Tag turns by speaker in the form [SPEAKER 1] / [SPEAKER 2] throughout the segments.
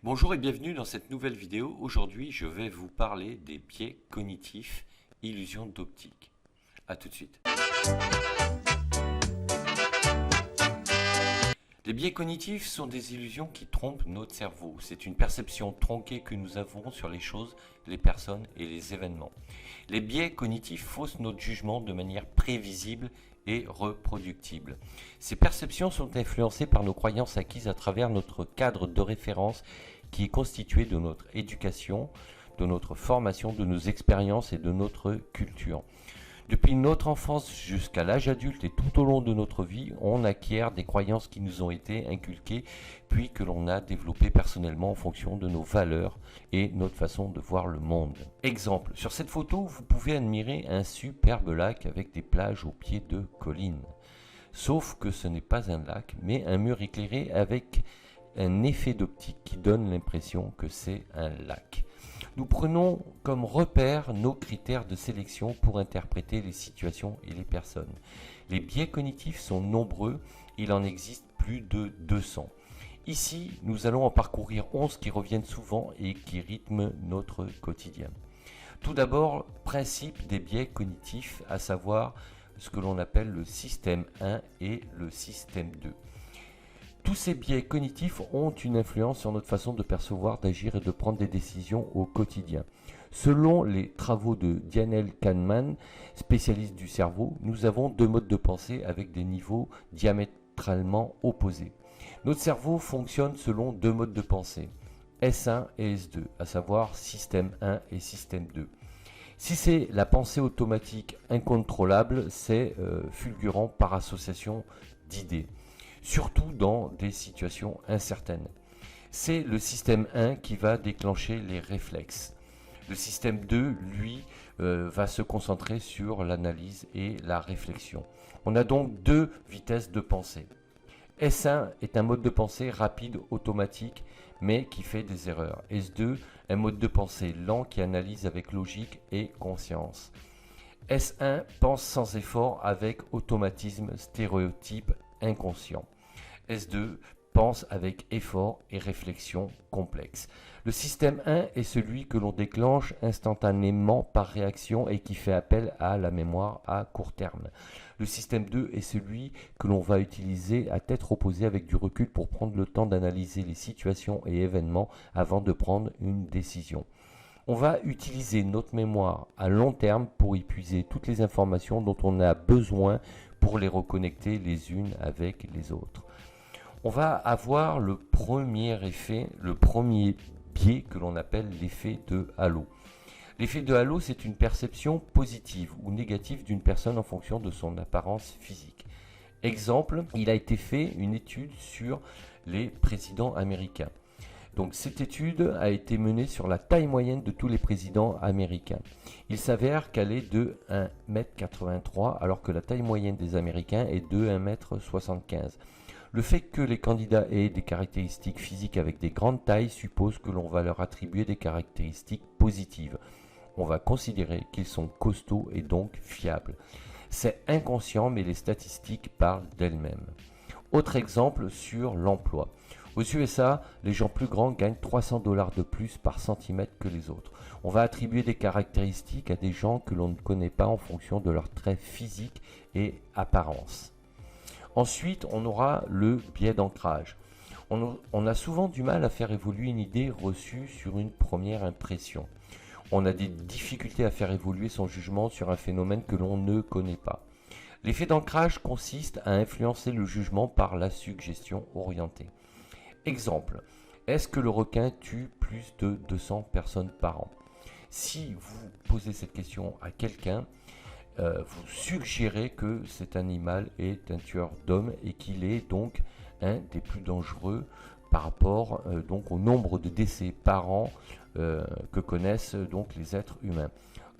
[SPEAKER 1] Bonjour et bienvenue dans cette nouvelle vidéo. Aujourd'hui, je vais vous parler des biais cognitifs, illusions d'optique. A tout de suite. Les biais cognitifs sont des illusions qui trompent notre cerveau. C'est une perception tronquée que nous avons sur les choses, les personnes et les événements. Les biais cognitifs faussent notre jugement de manière prévisible et reproductible. Ces perceptions sont influencées par nos croyances acquises à travers notre cadre de référence qui est constitué de notre éducation, de notre formation, de nos expériences et de notre culture. Depuis notre enfance jusqu'à l'âge adulte et tout au long de notre vie, on acquiert des croyances qui nous ont été inculquées, puis que l'on a développées personnellement en fonction de nos valeurs et notre façon de voir le monde. Exemple, sur cette photo, vous pouvez admirer un superbe lac avec des plages au pied de collines. Sauf que ce n'est pas un lac, mais un mur éclairé avec un effet d'optique qui donne l'impression que c'est un lac. Nous prenons comme repère nos critères de sélection pour interpréter les situations et les personnes. Les biais cognitifs sont nombreux, il en existe plus de 200. Ici, nous allons en parcourir 11 qui reviennent souvent et qui rythment notre quotidien. Tout d'abord, principe des biais cognitifs, à savoir ce que l'on appelle le système 1 et le système 2. Tous ces biais cognitifs ont une influence sur notre façon de percevoir, d'agir et de prendre des décisions au quotidien. Selon les travaux de Daniel Kahneman, spécialiste du cerveau, nous avons deux modes de pensée avec des niveaux diamétralement opposés. Notre cerveau fonctionne selon deux modes de pensée, S1 et S2, à savoir système 1 et système 2. Si c'est la pensée automatique incontrôlable, c'est fulgurant par association d'idées, surtout dans des situations incertaines. C'est le système 1 qui va déclencher les réflexes. Le système 2, lui, va se concentrer sur l'analyse et la réflexion. On a donc deux vitesses de pensée. S1 est un mode de pensée rapide, automatique, mais qui fait des erreurs. S2, un mode de pensée lent qui analyse avec logique et conscience. S1 pense sans effort avec automatisme, stéréotype, inconscient. S2 pense avec effort et réflexion complexe. Le système 1 est celui que l'on déclenche instantanément par réaction et qui fait appel à la mémoire à court terme. Le système 2 est celui que l'on va utiliser à tête reposée avec du recul pour prendre le temps d'analyser les situations et événements avant de prendre une décision. On va utiliser notre mémoire à long terme pour épuiser toutes les informations dont on a besoin pour les reconnecter les unes avec les autres. On va avoir le premier effet, le premier biais que l'on appelle l'effet de halo. L'effet de halo, c'est une perception positive ou négative d'une personne en fonction de son apparence physique. Exemple, il a été fait une étude sur les présidents américains. Donc cette étude a été menée sur la taille moyenne de tous les présidents américains. Il s'avère qu'elle est de 1,83 m alors que la taille moyenne des Américains est de 1,75 m. Le fait que les candidats aient des caractéristiques physiques avec des grandes tailles suppose que l'on va leur attribuer des caractéristiques positives. On va considérer qu'ils sont costauds et donc fiables. C'est inconscient, mais les statistiques parlent d'elles-mêmes. Autre exemple sur l'emploi. Aux USA, les gens plus grands gagnent 300 $ de plus par centimètre que les autres. On va attribuer des caractéristiques à des gens que l'on ne connaît pas en fonction de leurs traits physiques et apparence. Ensuite, on aura le biais d'ancrage. On a souvent du mal à faire évoluer une idée reçue sur une première impression. On a des difficultés à faire évoluer son jugement sur un phénomène que l'on ne connaît pas. L'effet d'ancrage consiste à influencer le jugement par la suggestion orientée. Exemple, est-ce que le requin tue plus de 200 personnes par an? Si vous posez cette question à quelqu'un, vous suggérez que cet animal est un tueur d'hommes et qu'il est donc un des plus dangereux par rapport donc au nombre de décès par an que connaissent donc les êtres humains.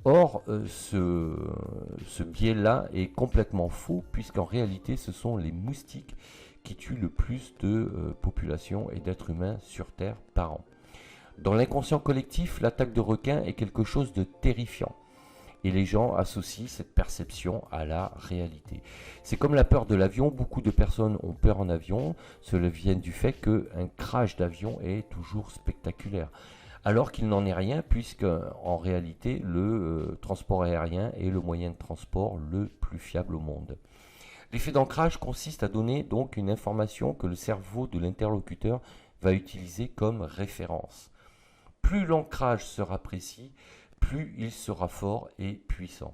[SPEAKER 1] Or, ce biais-là est complètement faux puisqu'en réalité ce sont les moustiques qui tuent le plus de populations et d'êtres humains sur Terre par an. Dans l'inconscient collectif, l'attaque de requin est quelque chose de terrifiant. et les gens associent cette perception à la réalité. C'est comme la peur de l'avion, beaucoup de personnes ont peur en avion, cela vient du fait qu'un crash d'avion est toujours spectaculaire. Alors qu'il n'en est rien, puisque en réalité le transport aérien est le moyen de transport le plus fiable au monde. L'effet d'ancrage consiste à donner donc une information que le cerveau de l'interlocuteur va utiliser comme référence. Plus l'ancrage sera précis, plus il sera fort et puissant.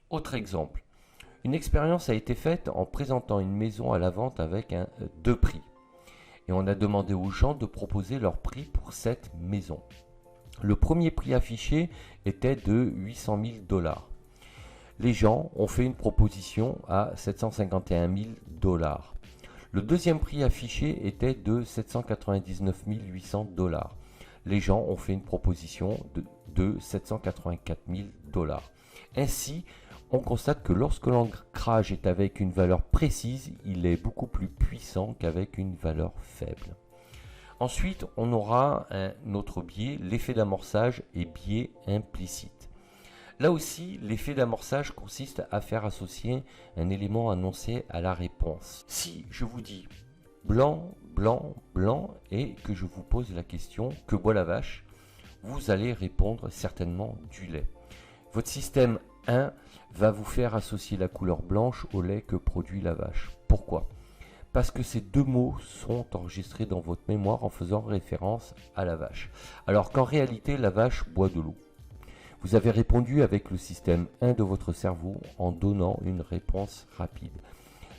[SPEAKER 1] Autre exemple, une expérience a été faite en présentant une maison à la vente avec deux prix. Et on a demandé aux gens de proposer leur prix pour cette maison. Le premier prix affiché était de 800 000 $. Les gens ont fait une proposition à 751 000 $. Le deuxième prix affiché était de 799 800 $. Les gens ont fait une proposition de 784 000 $. Ainsi, on constate que lorsque l'ancrage est avec une valeur précise, il est beaucoup plus puissant qu'avec une valeur faible. Ensuite, on aura un autre biais, l'effet d'amorçage et biais implicite. Là aussi, l'effet d'amorçage consiste à faire associer un élément annoncé à la réponse. Si je vous dis blanc, blanc, blanc et que je vous pose la question que boit la vache, vous allez répondre certainement du lait. Votre système 1 va vous faire associer la couleur blanche au lait que produit la vache. Pourquoi ? Parce que ces deux mots sont enregistrés dans votre mémoire en faisant référence à la vache, alors qu'en réalité la vache boit de l'eau. Vous avez répondu avec le système 1 de votre cerveau en donnant une réponse rapide.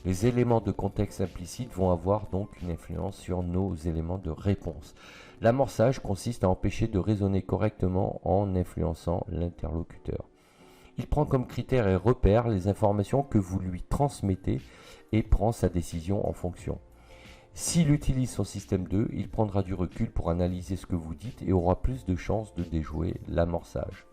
[SPEAKER 1] Les éléments de contexte implicite vont avoir donc une influence sur nos éléments de réponse. L'amorçage consiste à empêcher de raisonner correctement en influençant l'interlocuteur. Il prend comme critère et repère les informations que vous lui transmettez et prend sa décision en fonction. S'il utilise son système 2, il prendra du recul pour analyser ce que vous dites et aura plus de chances de déjouer l'amorçage.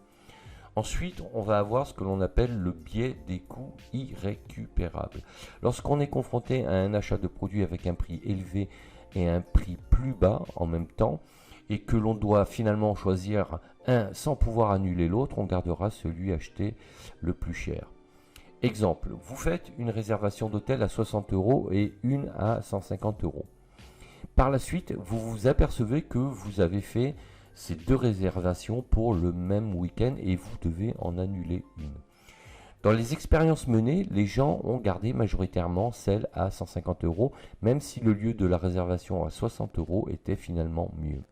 [SPEAKER 1] Ensuite, on va avoir ce que l'on appelle le biais des coûts irrécupérables. Lorsqu'on est confronté à un achat de produit avec un prix élevé et un prix plus bas en même temps, et que l'on doit finalement choisir un sans pouvoir annuler l'autre, on gardera celui acheté le plus cher. Exemple, vous faites une réservation d'hôtel à 60 € et une à 150 €. Par la suite, vous vous apercevez que vous avez fait ces deux réservations pour le même week-end et vous devez en annuler une. Dans les expériences menées, les gens ont gardé majoritairement celle à 150 €, même si le lieu de la réservation à 60 € était finalement mieux.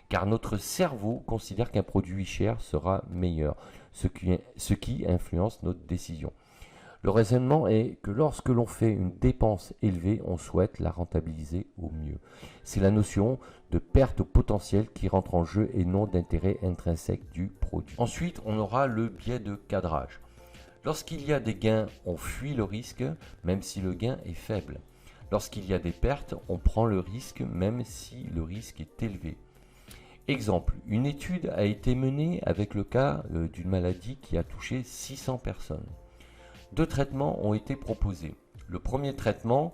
[SPEAKER 1] Car notre cerveau considère qu'un produit cher sera meilleur, ce qui influence notre décision. Le raisonnement est que lorsque l'on fait une dépense élevée, on souhaite la rentabiliser au mieux. C'est la notion de perte potentielle qui rentre en jeu et non d'intérêt intrinsèque du produit. Ensuite, on aura le biais de cadrage. Lorsqu'il y a des gains, on fuit le risque, même si le gain est faible. Lorsqu'il y a des pertes, on prend le risque, même si le risque est élevé. Exemple, une étude a été menée avec le cas d'une maladie qui a touché 600 personnes. Deux traitements ont été proposés. Le premier traitement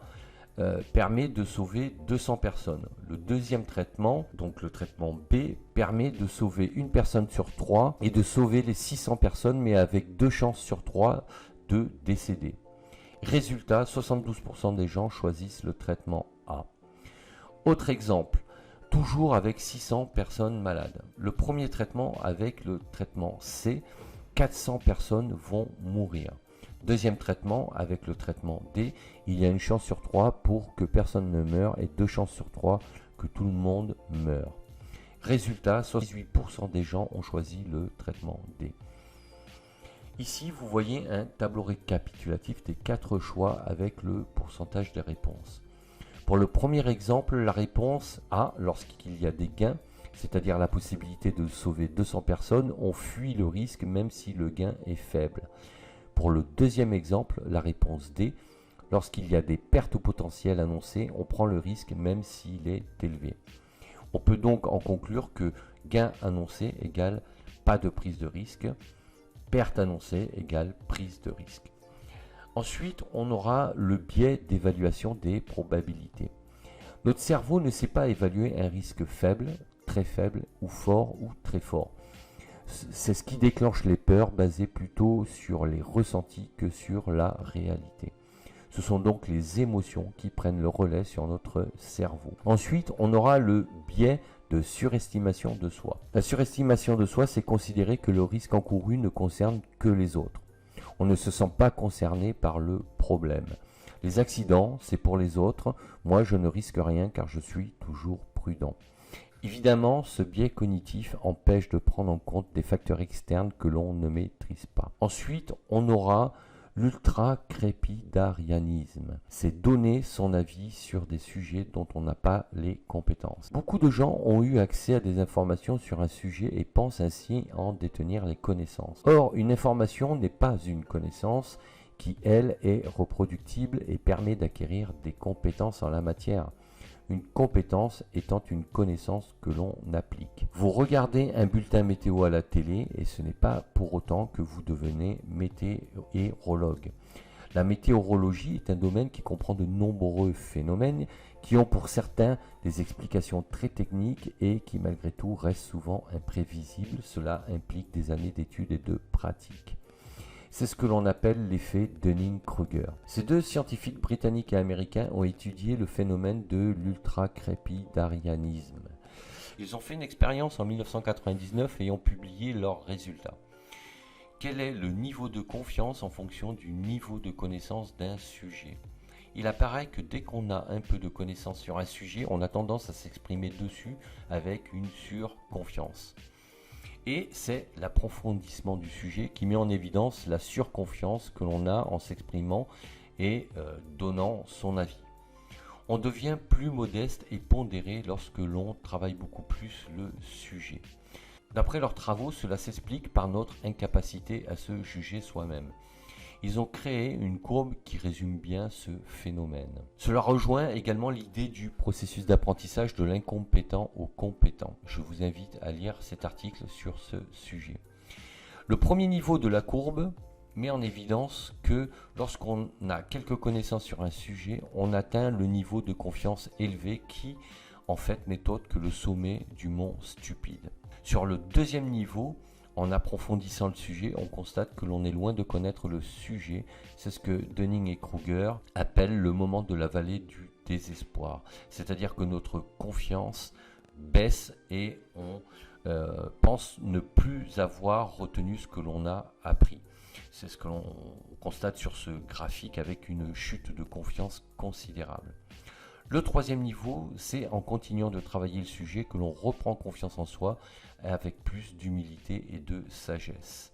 [SPEAKER 1] permet de sauver 200 personnes. Le deuxième traitement, donc le traitement B, permet de sauver une personne sur 3 et de sauver les 600 personnes, mais avec 2 chances sur 3 de décéder. Résultat, 72% des gens choisissent le traitement A. Autre exemple, toujours avec 600 personnes malades. Le premier traitement avec le traitement C, 400 personnes vont mourir. Deuxième traitement, avec le traitement D, il y a une chance sur 3 pour que personne ne meure et 2 chances sur 3 que tout le monde meure. Résultat, 68% des gens ont choisi le traitement D. Ici, vous voyez un tableau récapitulatif des 4 choix avec le pourcentage des réponses. Pour le premier exemple, la réponse A, lorsqu'il y a des gains, c'est-à-dire la possibilité de sauver 200 personnes, on fuit le risque même si le gain est faible. Pour le deuxième exemple, la réponse D, lorsqu'il y a des pertes potentielles annoncées, on prend le risque même s'il est élevé. On peut donc en conclure que gain annoncé égale pas de prise de risque, perte annoncée égale prise de risque. Ensuite, on aura le biais d'évaluation des probabilités. Notre cerveau ne sait pas évaluer un risque faible, très faible ou fort ou très fort.
[SPEAKER 2] C'est ce qui déclenche les peurs basées plutôt sur les ressentis que sur la réalité. Ce sont donc les émotions qui prennent le relais sur notre cerveau. Ensuite, on aura le biais de surestimation de soi. La surestimation de soi, c'est considérer que le risque encouru ne concerne que les autres. On ne se sent pas concerné par le problème. Les accidents, c'est pour les autres. Moi, je ne risque rien car je suis toujours prudent. Évidemment, ce biais cognitif empêche de prendre en compte des facteurs externes que l'on ne maîtrise pas. Ensuite, on aura l'ultra-crépidarianisme. C'est donner son avis sur des sujets dont on n'a pas les compétences. Beaucoup de gens ont eu accès à des informations sur un sujet et pensent ainsi en détenir les connaissances. Or, une information n'est pas une connaissance qui, elle, est reproductible et permet d'acquérir des compétences en la matière. Une compétence étant une connaissance que l'on applique. Vous regardez un bulletin météo à la télé et ce n'est pas pour autant que vous devenez météorologue. La météorologie est un domaine qui comprend de nombreux phénomènes qui ont pour certains des explications très techniques et qui malgré tout restent souvent imprévisibles. Cela implique des années d'études et de pratiques. C'est ce que l'on appelle l'effet Dunning-Kruger. Ces deux scientifiques britanniques et américains ont étudié le phénomène de l'ultracrépidarianisme.
[SPEAKER 1] Ils ont fait une expérience en 1999 et ont publié leurs résultats. Quel est le niveau de confiance en fonction du niveau de connaissance d'un sujet ? Il apparaît que dès qu'on a un peu de connaissance sur un sujet, on a tendance à s'exprimer dessus avec une surconfiance. Et c'est l'approfondissement du sujet qui met en évidence la surconfiance que l'on a en s'exprimant et donnant son avis. On devient plus modeste et pondéré lorsque l'on travaille beaucoup plus le sujet. D'après leurs travaux, cela s'explique par notre incapacité à se juger soi-même. Ils ont créé une courbe qui résume bien ce phénomène. Cela rejoint également l'idée du processus d'apprentissage de l'incompétent au compétent. Je vous invite à lire cet article sur ce sujet. Le premier niveau de la courbe met en évidence que lorsqu'on a quelques connaissances sur un sujet, on atteint le niveau de confiance élevé qui, en fait, n'est autre que le sommet du mont stupide. Sur le deuxième niveau, en approfondissant le sujet, on constate que l'on est loin de connaître le sujet. C'est ce que Dunning et Kruger appellent le moment de la vallée du désespoir. C'est-à-dire que notre confiance baisse et on pense ne plus avoir retenu ce que l'on a appris. C'est ce que l'on constate sur ce graphique avec une chute de confiance considérable. Le troisième niveau, c'est en continuant de travailler le sujet que l'on reprend confiance en soi avec plus d'humilité et de sagesse.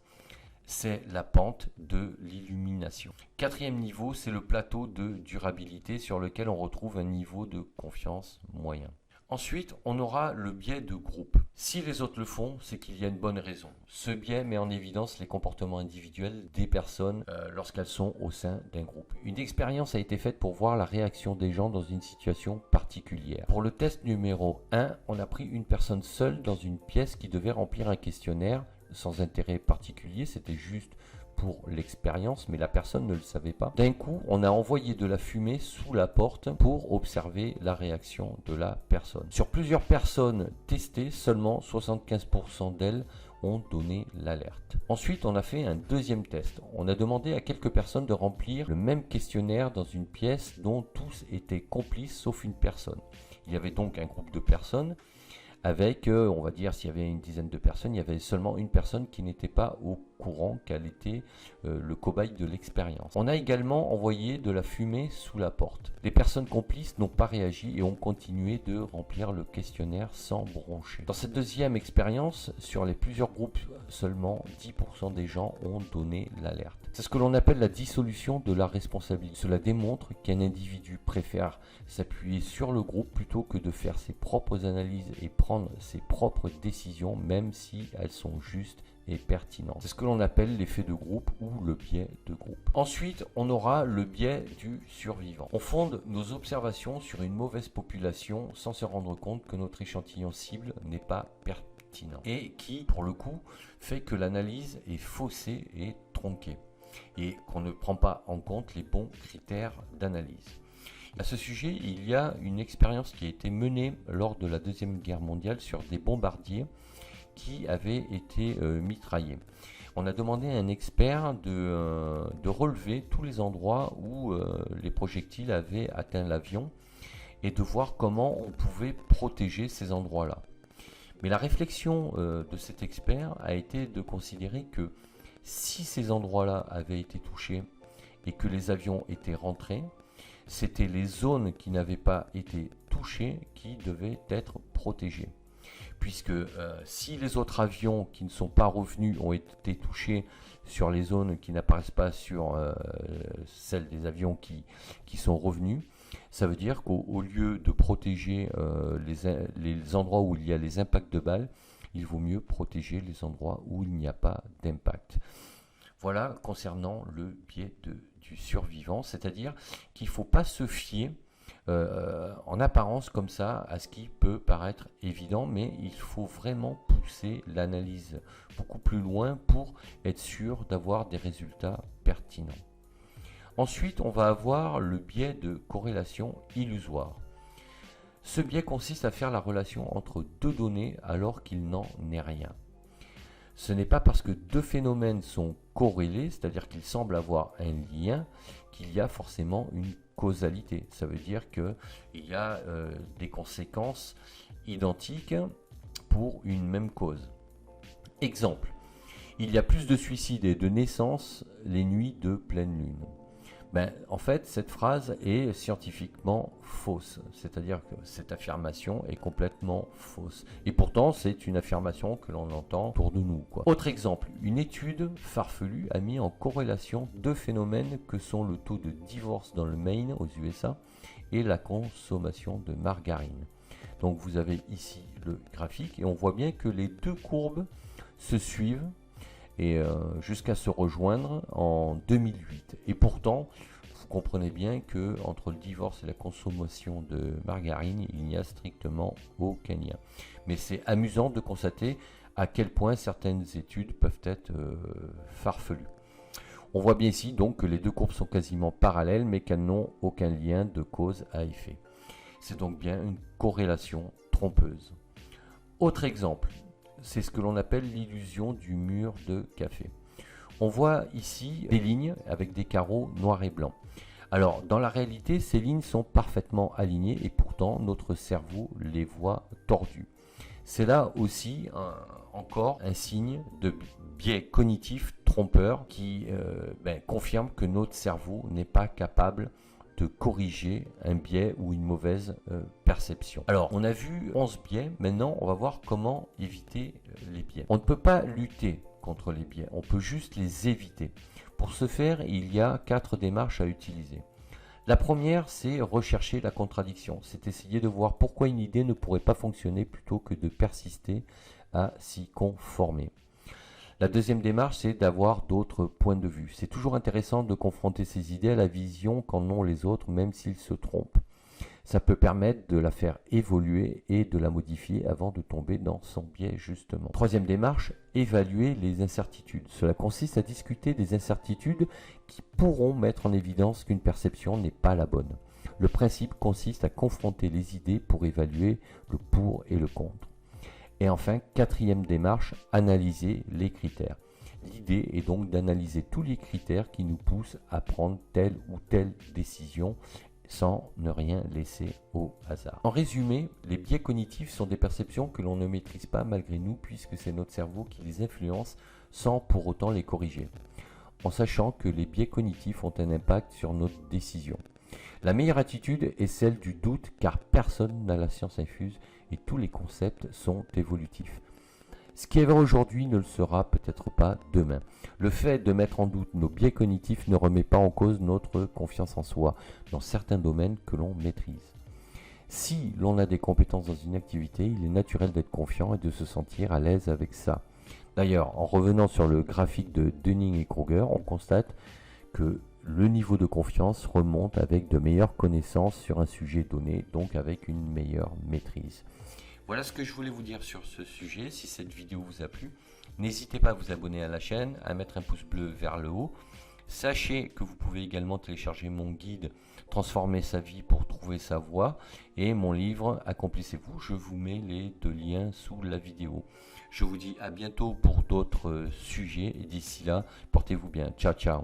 [SPEAKER 1] C'est la pente de l'illumination. Quatrième niveau, c'est le plateau de durabilité sur lequel on retrouve un niveau de confiance moyen. Ensuite, on aura le biais de groupe. Si les autres le font, c'est qu'il y a une bonne raison. Ce biais met en évidence les comportements individuels des personnes lorsqu'elles sont au sein d'un groupe. Une expérience a été faite pour voir la réaction des gens dans une situation particulière. Pour le test numéro 1, on a pris une personne seule dans une pièce qui devait remplir un questionnaire sans intérêt particulier, c'était juste pour l'expérience, mais la personne ne le savait pas. D'un coup, on a envoyé de la fumée sous la porte pour observer la réaction de la personne. Sur plusieurs personnes testées, seulement 75% d'elles ont donné l'alerte. Ensuite, on a fait un deuxième test. On a demandé à quelques personnes de remplir le même questionnaire dans une pièce dont tous étaient complices sauf une personne. Il y avait donc un groupe de personnes avec, on va dire, s'il y avait une dizaine de personnes, il y avait seulement une personne qui n'était pas au courant qu'elle était le cobaye de l'expérience. On a également envoyé de la fumée sous la porte. Les personnes complices n'ont pas réagi et ont continué de remplir le questionnaire sans broncher. Dans cette deuxième expérience, sur les plusieurs groupes, seulement 10% des gens ont donné l'alerte. C'est ce que l'on appelle la dissolution de la responsabilité. Cela démontre qu'un individu préfère s'appuyer sur le groupe plutôt que de faire ses propres analyses et prendre ses propres décisions, même si elles sont justes et pertinentes. C'est ce que l'on appelle l'effet de groupe ou le biais de groupe. Ensuite, on aura le biais du survivant. On fonde nos observations sur une mauvaise population sans se rendre compte que notre échantillon cible n'est pas pertinent et qui, pour le coup, fait que l'analyse est faussée et tronquée et qu'on ne prend pas en compte les bons critères d'analyse. À ce sujet, il y a une expérience qui a été menée lors de la Deuxième Guerre mondiale sur des bombardiers
[SPEAKER 2] qui avait été mitraillé. On a demandé à un expert de relever tous les endroits où les projectiles avaient atteint l'avion et de voir comment on pouvait protéger ces endroits-là. Mais la réflexion de cet expert a été de considérer que si ces endroits-là avaient été touchés et que les avions étaient rentrés, c'était les zones qui n'avaient pas été touchées qui devaient être protégées. Puisque si les autres avions qui ne sont pas revenus ont été touchés sur les zones qui n'apparaissent pas sur celles des avions qui sont revenus, ça veut dire qu'au lieu de protéger les endroits où il y a les impacts de balles, il vaut mieux protéger les endroits où il n'y a pas d'impact. Voilà concernant le biais du survivant, c'est-à-dire qu'il ne faut pas se fier en apparence comme ça à ce qui peut paraître évident, mais il faut vraiment pousser l'analyse beaucoup plus loin pour être sûr d'avoir des résultats pertinents. Ensuite, on va avoir le biais de corrélation illusoire. Ce biais consiste à faire la relation entre deux données alors qu'il n'en est rien. Ce n'est pas parce que deux phénomènes sont corrélés, c'est-à-dire qu'ils semblent avoir un lien, qu'il y a forcément une causalité. Ça veut dire qu'il y a des conséquences identiques pour une même cause. Exemple, il y a plus de suicides et de naissances les nuits de pleine lune. En fait, cette phrase est scientifiquement fausse, c'est-à-dire que cette affirmation est complètement fausse. Et pourtant, c'est une affirmation que l'on entend autour de nous, quoi. Autre exemple, une étude farfelue a mis en corrélation deux phénomènes que sont le taux de divorce dans le Maine, aux USA, et la consommation de margarine. Donc vous avez ici le graphique, et on voit bien que les deux courbes se suivent, et jusqu'à se rejoindre en 2008. Et pourtant, vous comprenez bien que entre le divorce et la consommation de margarine, il n'y a strictement aucun lien. Mais c'est amusant de constater à quel point certaines études peuvent être farfelues. On voit bien ici donc que les deux courbes sont quasiment parallèles, mais qu'elles n'ont aucun lien de cause à effet. C'est donc bien une corrélation trompeuse. Autre exemple, c'est ce que l'on appelle l'illusion du mur de café. On voit ici des lignes avec des carreaux noirs et blancs. Alors, dans la réalité, ces lignes sont parfaitement alignées et pourtant notre cerveau les voit tordues. C'est là aussi encore un signe de biais cognitif trompeur qui confirme que notre cerveau n'est pas capable de corriger un biais ou une mauvaise perception. Alors, on a vu 11 biais, maintenant on va voir comment éviter les biais. On ne peut pas lutter contre les biais, on peut juste les éviter. Pour ce faire, il y a 4 démarches à utiliser. La première, c'est rechercher la contradiction, c'est essayer de voir pourquoi une idée ne pourrait pas fonctionner plutôt que de persister à s'y conformer. La deuxième démarche, c'est d'avoir d'autres points de vue. C'est toujours intéressant de confronter ses idées à la vision qu'en ont les autres, même s'ils se trompent. Ça peut permettre de la faire évoluer et de la modifier avant de tomber dans son biais, justement. Troisième démarche, évaluer les incertitudes. Cela consiste à discuter des incertitudes qui pourront mettre en évidence qu'une perception n'est pas la bonne. Le principe consiste à confronter les idées pour évaluer le pour et le contre. Et enfin, quatrième démarche, analyser les critères. L'idée est donc d'analyser tous les critères qui nous poussent à prendre telle ou telle décision sans ne rien laisser au hasard. En résumé, les biais cognitifs sont des perceptions que l'on ne maîtrise pas malgré nous puisque c'est notre cerveau qui les influence sans pour autant les corriger, en sachant que les biais cognitifs ont un impact sur notre décision. La meilleure attitude est celle du doute car personne n'a la science infuse et tous les concepts sont évolutifs. Ce qui est vrai aujourd'hui ne le sera peut-être pas demain. Le fait de mettre en doute nos biais cognitifs ne remet pas en cause notre confiance en soi dans certains domaines que l'on maîtrise. Si l'on a des compétences dans une activité, il est naturel d'être confiant et de se sentir à l'aise avec ça. D'ailleurs, en revenant sur le graphique de Dunning et Kruger, on constate que le niveau de confiance remonte avec de meilleures connaissances sur un sujet donné, donc avec une meilleure maîtrise. Voilà ce que je voulais vous dire sur ce sujet. Si cette vidéo vous a plu, n'hésitez pas à vous abonner à la chaîne, à mettre un pouce bleu vers le haut.
[SPEAKER 1] Sachez que vous pouvez également télécharger mon guide Transformer sa vie pour trouver sa voie et mon livre Accomplissez-vous. Je vous mets les 2 liens sous la vidéo. Je vous dis à bientôt pour d'autres sujets et d'ici là, portez-vous bien. Ciao, ciao.